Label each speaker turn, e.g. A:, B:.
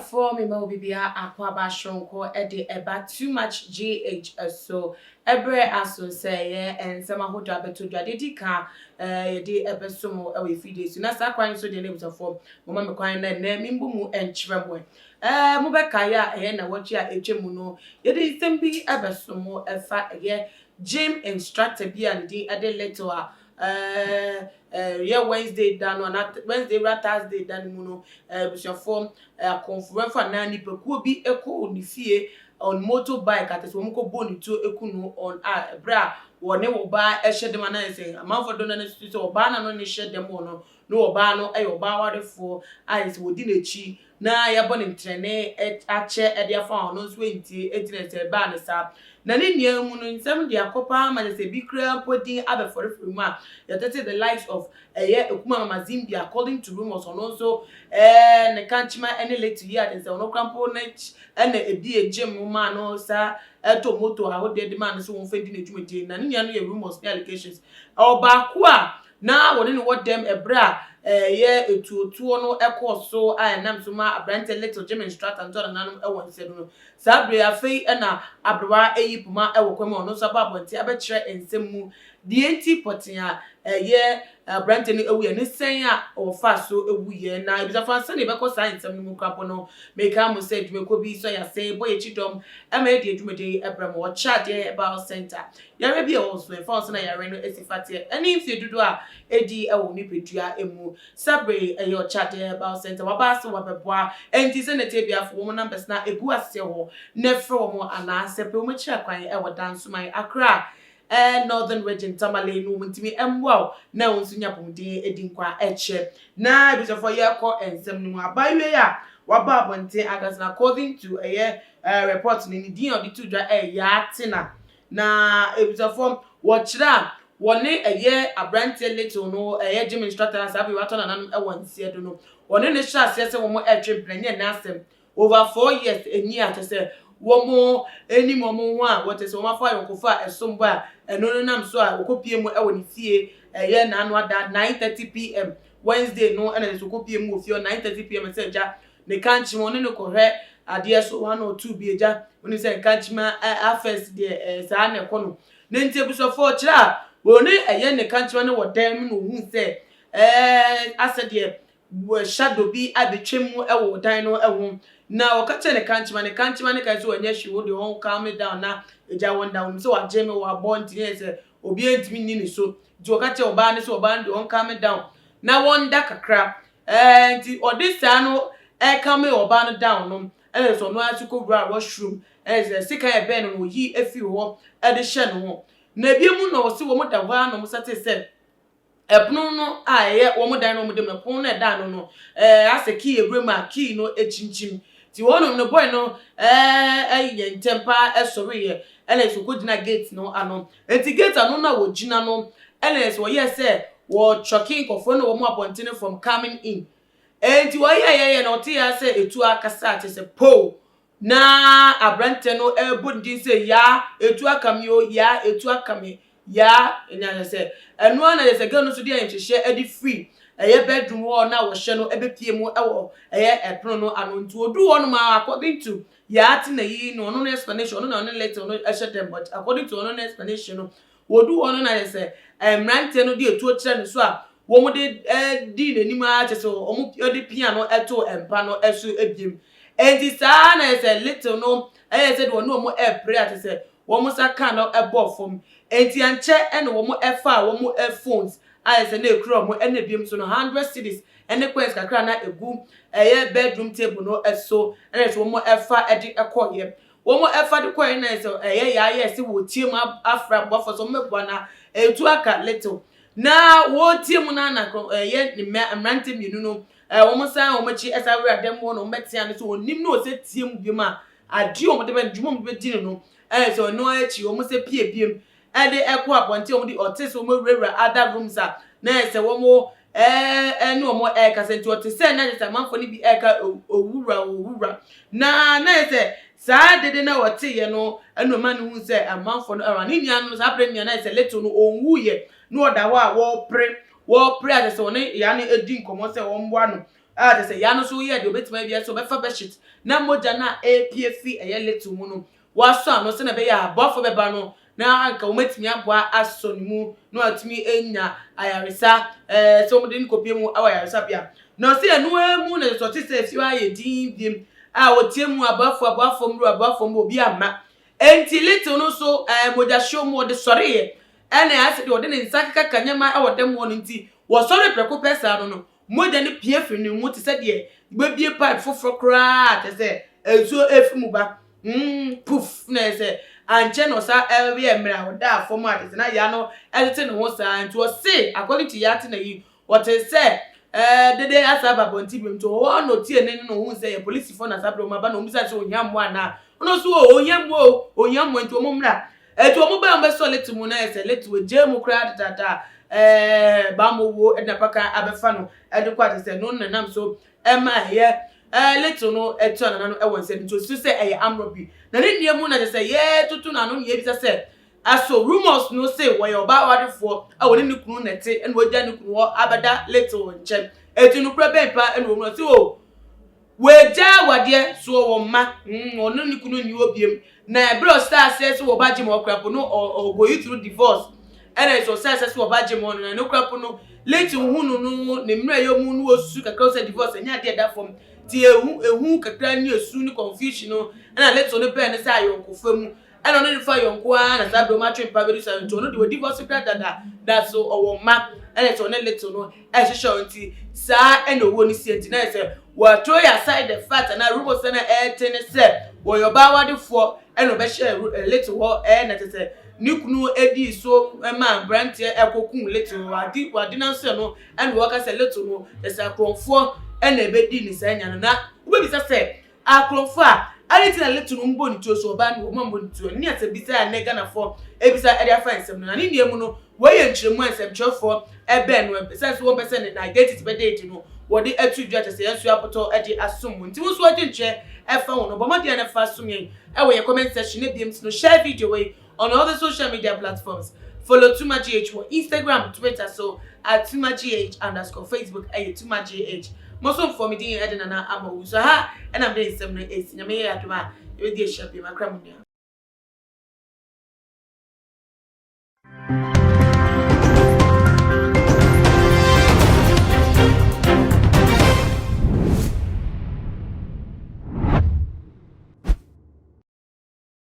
A: For me, Mobibia, Aquaba Shonko, Eddie, about too much GH, so Ebre aso say, and some who drop to Jadika, de Ebesumo, away 3 days. That's a crime, so the names of form, Mamma Quine, and Mimbumu and Tremwe. Mubekaya, and what ya a Jemuno, it is simply Ebesumo, a fat again, Jim Instructor be and D at the letter. Yeah, Wednesday done or not Wednesday Thursday done muno with your form conference for nani pe could be echo ni fie on motorbike at so mko boni to ekunu on bra wone wo ba e hye dem na say amanfo do na so oba na no ne hye dem no oba no e oba warefo eyes wodi na chi na ya boni ntrene ache e dia fa no so enti etine se ba ne sa na ne nia mu no nsem dia kopa ma se bi kra podi abe for mu a ya tete the likes of ekuma mama Zimbia according to rumors on also ne kanchima any late year den se ono krampo na na ebi egem ma no sa eto moto a wo de man so won fendi na dwumedi na ne nia no ye rumors and allegations oba ko a na woni ne what them ebra etuotuo no ekoso a nam so ma abrante little gym instructor and nanum e won se no sabre afei na abrewa eyipuma e wo kwem ono so babonti abekire ensem mu die enti potia abrante ni ewu ye ne sen a ofa so ewu ye na ebisa se ne beko science no mu kwapo no make am say dwumeko bi so ya say boy chidom e ma e dwumede ebrem wo chat about center yare bi e wo so e fa so na yare no esifate ani mfi dudu a edi e wo ni pedua emu sabre your chat about center waba so wabeboa enti se ne tebia fo mo numbers na egu ase ho ne fro mo ana se pe mo kira kwan e wo danso man Accra northern region Tamale no muntimi emwa na wonsunya pomde edinkwa eche na bisofo ye ko ensem no abaye ya waba abonte agasna according to report ni din of the two dra ya tina na ebisofo wo kira wone abrante little no gym instructor asabi wato na nanum wonsie do no wone ne sha ase se wo mo etwemprenye na asem over 4 years eni atese wo mo eni mo ho a wote se wo mafa yonkofa esombo a eno nam so a okopie mu woni fie na anu ada 9:30 pm Wednesday no ena so okopie mu ofie 9:30 pm se ja ne kanchi mo ne ko hwe ade so 1 or 2 bi eja woni se kanchi ma first de sa na ekono ne ntebu so for kira woni ne kanchi ma ne wodan mu no hu se ase de shadow bi abetwem mu wo dan no ho na wakache ne kanchima ne kai so anya hwe wo de won calm down na eja won down so wa jeme wa bond ne se obi entimi ni ni so di wakache oba ne so oba de won calm down na won da kakra nti odisa no calm oba no down no so no atuko bra washroom se sika e ben no yi efi ho de hye no ho na bi mu no se wo mo da hwa no mo sate se epno no wo mo dan no mo de mepon na da no ase ki ebrema ki no echinchim ti wono no boy no ye ntempa esori ye ele so ko gina gate no ano enti gate ano na wo gina no ele so ye say wo choking kofo no wo mo appointment from coming in enti wo ye no ti ya say etu akasa ti say po na abrante no ebodi say ya etu akame o ya etu akame ya enya say enu ana ye say gano so dia nhwehwe edi free bedroom wo na wo hye no ebepie mu ewo epro no ano ntu odu wo no ma according to ya ati na yi no no explanation no later no hye dem but according to no explanation no wodu wo no na ye say mrante no de etu kire ne so a wo mu de di nanim a che so omu de piano eto empa no eso ebiem enti sa na ye say little no say wo no mu pray at say wo mu saka no ebofom enti anche ene wo mu efa wo mu phones say na ekro mo ene biem so no 100 cedis ene coins kakra na egu bedroom table no eso ene so mo efa edi ekoye wo mo efa de coin na so ya se wo tie mu afra bofo so mebua na etu aka little na wo tie mu na na ni mrante mienu no wo mo san wo machi esa we adem wo no metia no so onim no se tie mu biem a adi wo mo de ben dwuma mo be di no so no achi wo mo se pie biem ede ekwa ponte wo di otis wo mo rewra other rooms a na se wo mo no mo eka se nti o te se na se manfo ni bi eka owura na se saa dede na wote ye no eno ma no hu se amanfo no ara ni nia no saa pre nia na se little no onwu ye no oda wa wo pre ade se woni ya ne edi nkomo se wo mboa no ade se ya no so ye de obetima bia so befa beshit na moja na APF eye little mu no waso ano se na be ya abofo beba no na anka ometimi aboa aso ni mu no atimi enya ayaresa so mo de nkopie mu awayaresa bia na se enu emu na so te se fi wa ye din biem a wotie mu abafo mru obi ama enti little no so moja show mu de sore ye ena ase de ode ne nsaka kanyama a wode mu no nti wo sore preko pesa no moja ne pie fi ni mu te se de gbebie pipe foforo kra te se ezo efimu ba poof na se anche no sa elwe emra woda afom ate na ya no elete no ho sa nti o se according to yati na yi what say dede asaba bonti bim to wo no tie ne no hu se ye police for na sabro ma ba no mbisa se onyammo ana no so onyammo nti o mumra eti o mu ba mbe so leti mu na se leti we jemu kra dada ba mo wo edna paka abefa no edi kwate se no nanam so ema ye little no eto na no e won se nti so se eye amrobi na ne niemu na se ye tutu na no ye bisa se aso rumors no say wo your ba wadefo a woni ne kunu nete en wogya ne kunu wo abada little nche eti no pra bempa en wo no say o wegya wade so wo ma ono ne kunu ni obiem na bro star says wo ba gym okrapo no or go you through divorce and so says wo ba gym no no krapo no little hunu no ne mra yomu no osu kakra say divorce nya de da form ti ehu kakra ni esu ni confusion no na little no be ne say ayonkofo mu eno no fa yonko a na sabro ma twen pa beru sa nto no de divorce kra dada that so owo ma ene to ne little no e hihyo nti sa eno wo ni sienti na say wa throw aside the fact na rumors na ten say wo your ba wadefo eno be share little wo na tete nikunu edi so ma brand ekokun little wadi na so no eno wo ka say little no esa akronfo ena ebedi ni sa nya na wo be say akronfo a anything a little mbo ni to so ba ni wo mbo ni to ni ate bisa ya nega na fo ebisa area fence no na ni niemu no wo ye nchiremu ansem chofo ebe no sense 1% na identity be date no wo de atu dwa te se yansu apoto e de asum nti wo so ade nche e fa wo no bo made na fa asum yen e wo ye comment section e biem no share video way on all the social media platforms follow @tumagh for Instagram, Twitter so @tumagh_, Facebook @tumagh most for me din edna na amawu so ha and I'm doing some nyame ya aduma e dey share be makramunia